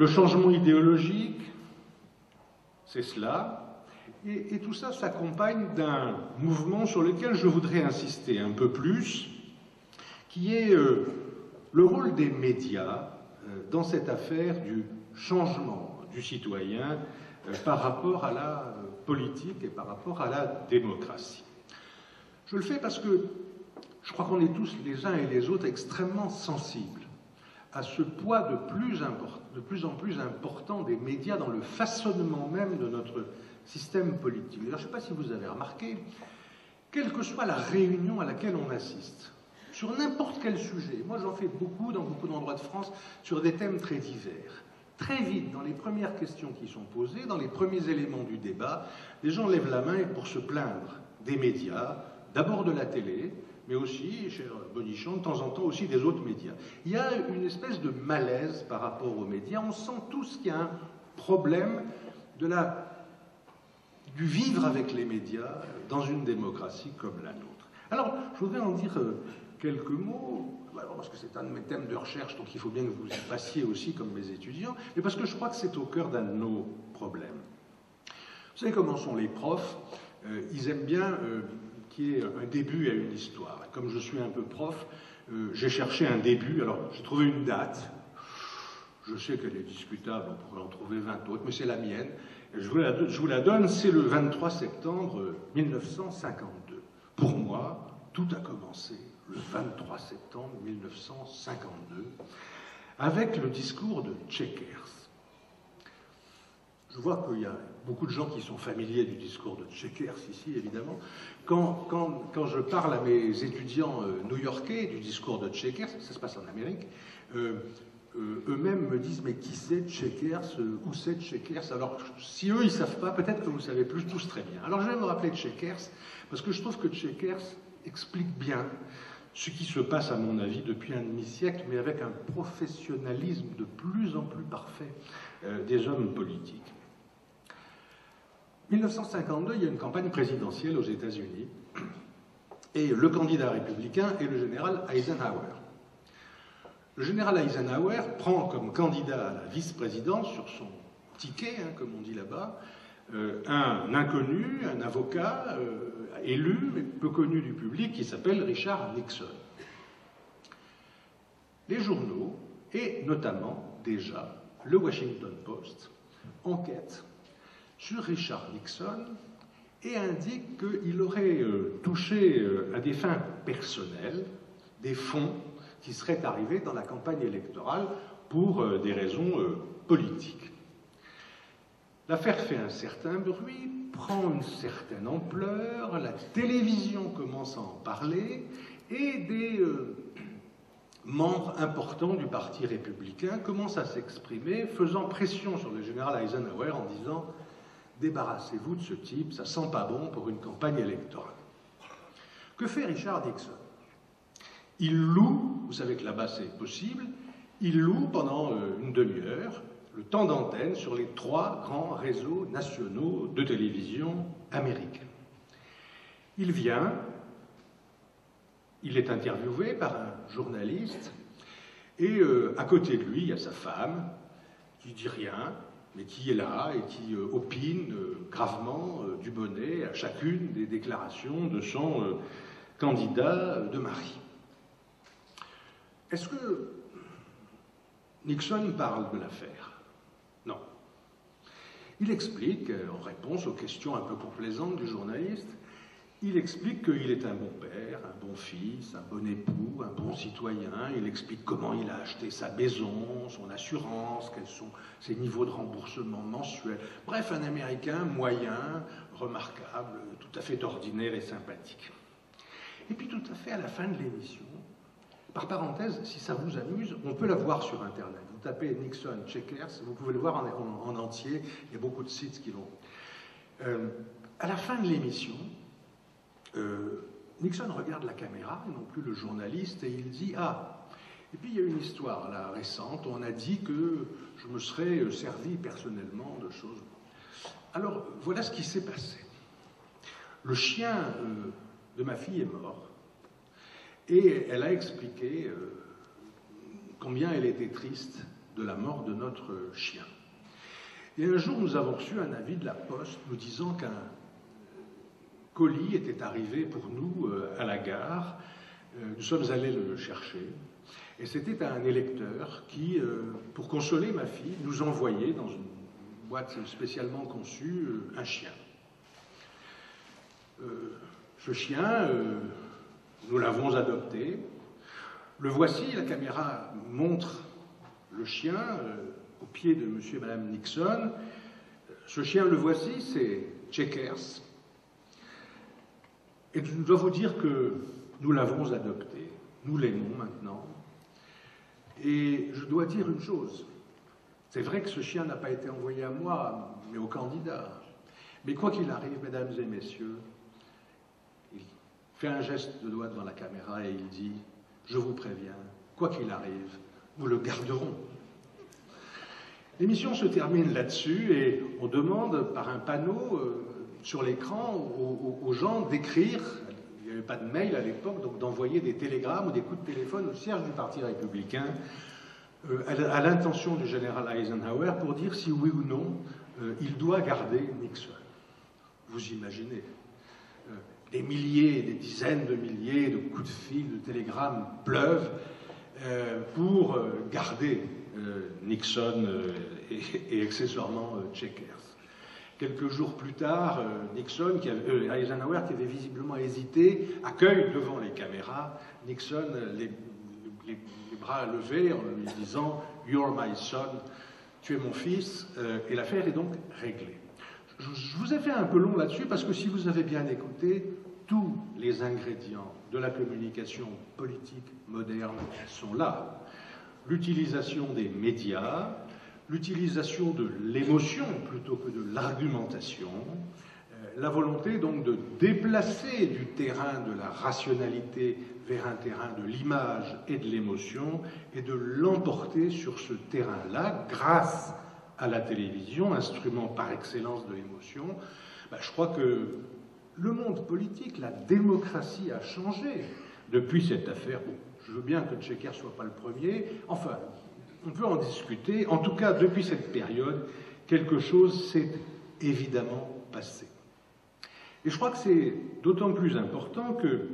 Le changement idéologique, c'est cela. Et tout ça s'accompagne d'un mouvement sur lequel je voudrais insister un peu plus, qui est le rôle des médias dans cette affaire du changement du citoyen par rapport à la politique et par rapport à la démocratie. Je le fais parce que je crois qu'on est tous les uns et les autres extrêmement sensibles à ce poids de plus en plus important des médias dans le façonnement même de notre système politique. Alors, je ne sais pas si vous avez remarqué, quelle que soit la réunion à laquelle on assiste, sur n'importe quel sujet, moi j'en fais beaucoup dans beaucoup d'endroits de France, sur des thèmes très divers. Très vite, dans les premières questions qui sont posées, dans les premiers éléments du débat, les gens lèvent la main pour se plaindre des médias, d'abord de la télé, mais aussi, cher Bonichon, de temps en temps aussi des autres médias. Il y a une espèce de malaise par rapport aux médias. On sent tous qu'il y a un problème du vivre avec les médias dans une démocratie comme la nôtre. Alors, je voudrais en dire quelques mots, parce que c'est un de mes thèmes de recherche, donc il faut bien que vous y passiez aussi comme mes étudiants, mais parce que je crois que c'est au cœur d'un de nos problèmes. Vous savez comment sont les profs? Ils aiment bien qu'il y ait un début à une histoire. Comme je suis un peu prof, j'ai cherché un début, alors j'ai trouvé une date. Je sais qu'elle est discutable, on pourrait en trouver 20 autres, mais c'est la mienne. Je vous la donne, c'est le 23 septembre 1952. Pour moi, tout a commencé le 23 septembre 1952 avec le discours de Chequers. Je vois qu'il y a beaucoup de gens qui sont familiers du discours de Chequers ici, évidemment. Quand je parle à mes étudiants new-yorkais du discours de Chequers, ça se passe en Amérique, eux-mêmes me disent « mais qui c'est Chequers? Où c'est Chequers ?» Alors, si eux, ils ne savent pas, peut-être que vous savez plus tous très bien. Alors, je vais me rappeler de Chequers, parce que je trouve que Chequers explique bien ce qui se passe, à mon avis, depuis un demi-siècle, mais avec un professionnalisme de plus en plus parfait des hommes politiques. 1952, il y a une campagne présidentielle aux États-Unis, et le candidat républicain est le général Eisenhower. Le général Eisenhower prend comme candidat à la vice-présidence sur son ticket, comme on dit là-bas, un inconnu, un avocat élu, mais peu connu du public, qui s'appelle Richard Nixon. Les journaux, et notamment déjà le Washington Post, enquêtent sur Richard Nixon et indique qu'il aurait touché à des fins personnelles des fonds qui seraient arrivés dans la campagne électorale pour des raisons politiques. L'affaire fait un certain bruit, prend une certaine ampleur, la télévision commence à en parler et des membres importants du Parti républicain commencent à s'exprimer, faisant pression sur le général Eisenhower en disant « débarrassez-vous de ce type, ça sent pas bon pour une campagne électorale ». Que fait Richard Nixon? Il loue, vous savez que là-bas c'est possible, il loue pendant une demi-heure le temps d'antenne sur les 3 grands réseaux nationaux de télévision américains. Il vient, il est interviewé par un journaliste, et à côté de lui, il y a sa femme, qui dit rien, mais qui est là et qui opine gravement du bonnet à chacune des déclarations de son candidat de mari. Est-ce que Nixon parle de l'affaire? Non. Il explique, en réponse aux questions un peu complaisantes du journaliste, il explique qu'il est un bon père, un bon fils, un bon époux, un bon citoyen. Il explique comment il a acheté sa maison, son assurance, quels sont ses niveaux de remboursement mensuels. Bref, un Américain moyen, remarquable, tout à fait ordinaire et sympathique. Et puis tout à fait à la fin de l'émission, par parenthèse, si ça vous amuse, on peut la voir sur Internet. Vous tapez Nixon, Chequers, vous pouvez le voir en entier, il y a beaucoup de sites qui l'ont. À la fin de l'émission, Nixon regarde la caméra, et non plus le journaliste, et il dit « Ah, et puis il y a une histoire là, récente, on a dit que je me serais servi personnellement de choses. » Alors, voilà ce qui s'est passé. Le chien de ma fille est mort, et elle a expliqué combien elle était triste de la mort de notre chien. Et un jour, nous avons reçu un avis de la Poste nous disant qu'un colis était arrivé pour nous à la gare. Nous sommes allés le chercher. Et c'était un électeur qui, pour consoler ma fille, nous envoyait dans une boîte spécialement conçue un chien. Ce chien, nous l'avons adopté. Le voici, la caméra montre le chien au pied de monsieur et madame Nixon. Ce chien, le voici, c'est Checkers. Et je dois vous dire que nous l'avons adopté. Nous l'aimons maintenant. Et je dois dire une chose. C'est vrai que ce chien n'a pas été envoyé à moi, mais au candidat. Mais quoi qu'il arrive, mesdames et messieurs, il fait un geste de doigt devant la caméra et il dit « Je vous préviens, quoi qu'il arrive, nous le garderons ». L'émission se termine là-dessus et on demande par un panneau sur l'écran aux gens d'écrire, il n'y avait pas de mail à l'époque, donc d'envoyer des télégrammes ou des coups de téléphone au siège du Parti républicain à l'intention du général Eisenhower pour dire si oui ou non il doit garder Nixon. Vous imaginez, des milliers, des dizaines de milliers de coups de fil, de télégrammes pleuvent pour garder Nixon et accessoirement Checkers. Quelques jours plus tard, Eisenhower, qui avait visiblement hésité, accueille devant les caméras Nixon les bras levés en lui disant « You're my son », tu es mon fils, et l'affaire est donc réglée. Je vous ai fait un peu long là-dessus parce que si vous avez bien écouté, tous les ingrédients de la communication politique moderne sont là. L'utilisation des médias, l'utilisation de l'émotion plutôt que de l'argumentation, la volonté donc de déplacer du terrain de la rationalité vers un terrain de l'image et de l'émotion et de l'emporter sur ce terrain-là grâce à la télévision, instrument par excellence de l'émotion. Je crois que le monde politique, la démocratie a changé depuis cette affaire. Bon, je veux bien que Checkers ne soit pas le premier, enfin, on peut en discuter. En tout cas, depuis cette période, quelque chose s'est évidemment passé. Et je crois que c'est d'autant plus important que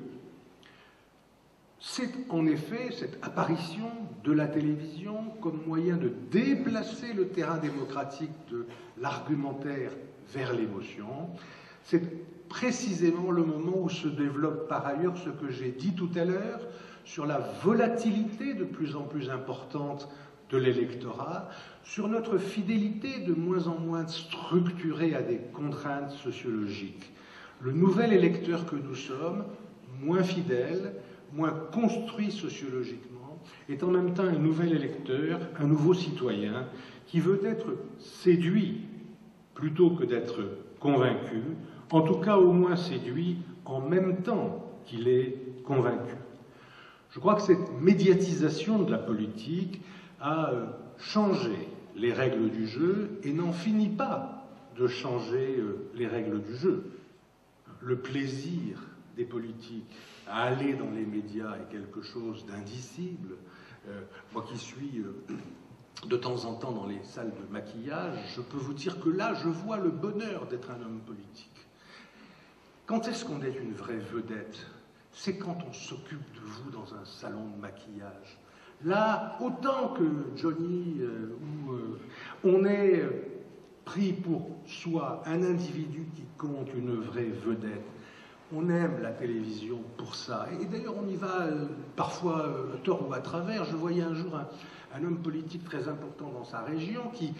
c'est en effet cette apparition de la télévision comme moyen de déplacer le terrain démocratique de l'argumentaire vers l'émotion. C'est précisément le moment où se développe par ailleurs ce que j'ai dit tout à l'heure sur la volatilité de plus en plus importante de l'électorat, sur notre fidélité de moins en moins structurée à des contraintes sociologiques. Le nouvel électeur que nous sommes, moins fidèle, moins construit sociologiquement, est en même temps un nouvel électeur, un nouveau citoyen, qui veut être séduit plutôt que d'être convaincu, en tout cas au moins séduit en même temps qu'il est convaincu. Je crois que cette médiatisation de la politique a changé les règles du jeu et n'en finit pas de changer les règles du jeu. Le plaisir des politiques à aller dans les médias est quelque chose d'indicible. Moi qui suis de temps en temps dans les salles de maquillage, je peux vous dire que là, je vois le bonheur d'être un homme politique. Quand est-ce qu'on est une vraie vedette? C'est quand on s'occupe de vous dans un salon de maquillage. Là, autant que Johnny, on est pris pour soi un individu qui compte, une vraie vedette. On aime la télévision pour ça. Et d'ailleurs, on y va parfois à tort ou à travers. Je voyais un jour un homme politique très important dans sa région qui,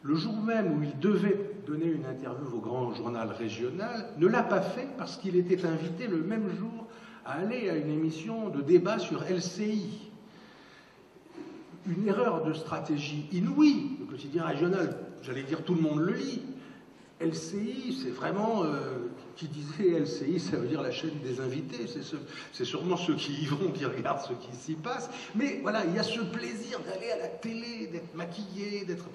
le jour même où il devait donner une interview au grand journal régional, ne l'a pas fait parce qu'il était invité le même jour à aller à une émission de débat sur LCI. Une erreur de stratégie inouïe. Le quotidien régional, j'allais dire tout le monde le lit. LCI, c'est vraiment... qui disait LCI, ça veut dire la chaîne des invités. C'est sûrement ceux qui y vont, qui regardent ce qui s'y passe. Mais voilà, il y a ce plaisir d'aller à la télé, d'être maquillé, d'être...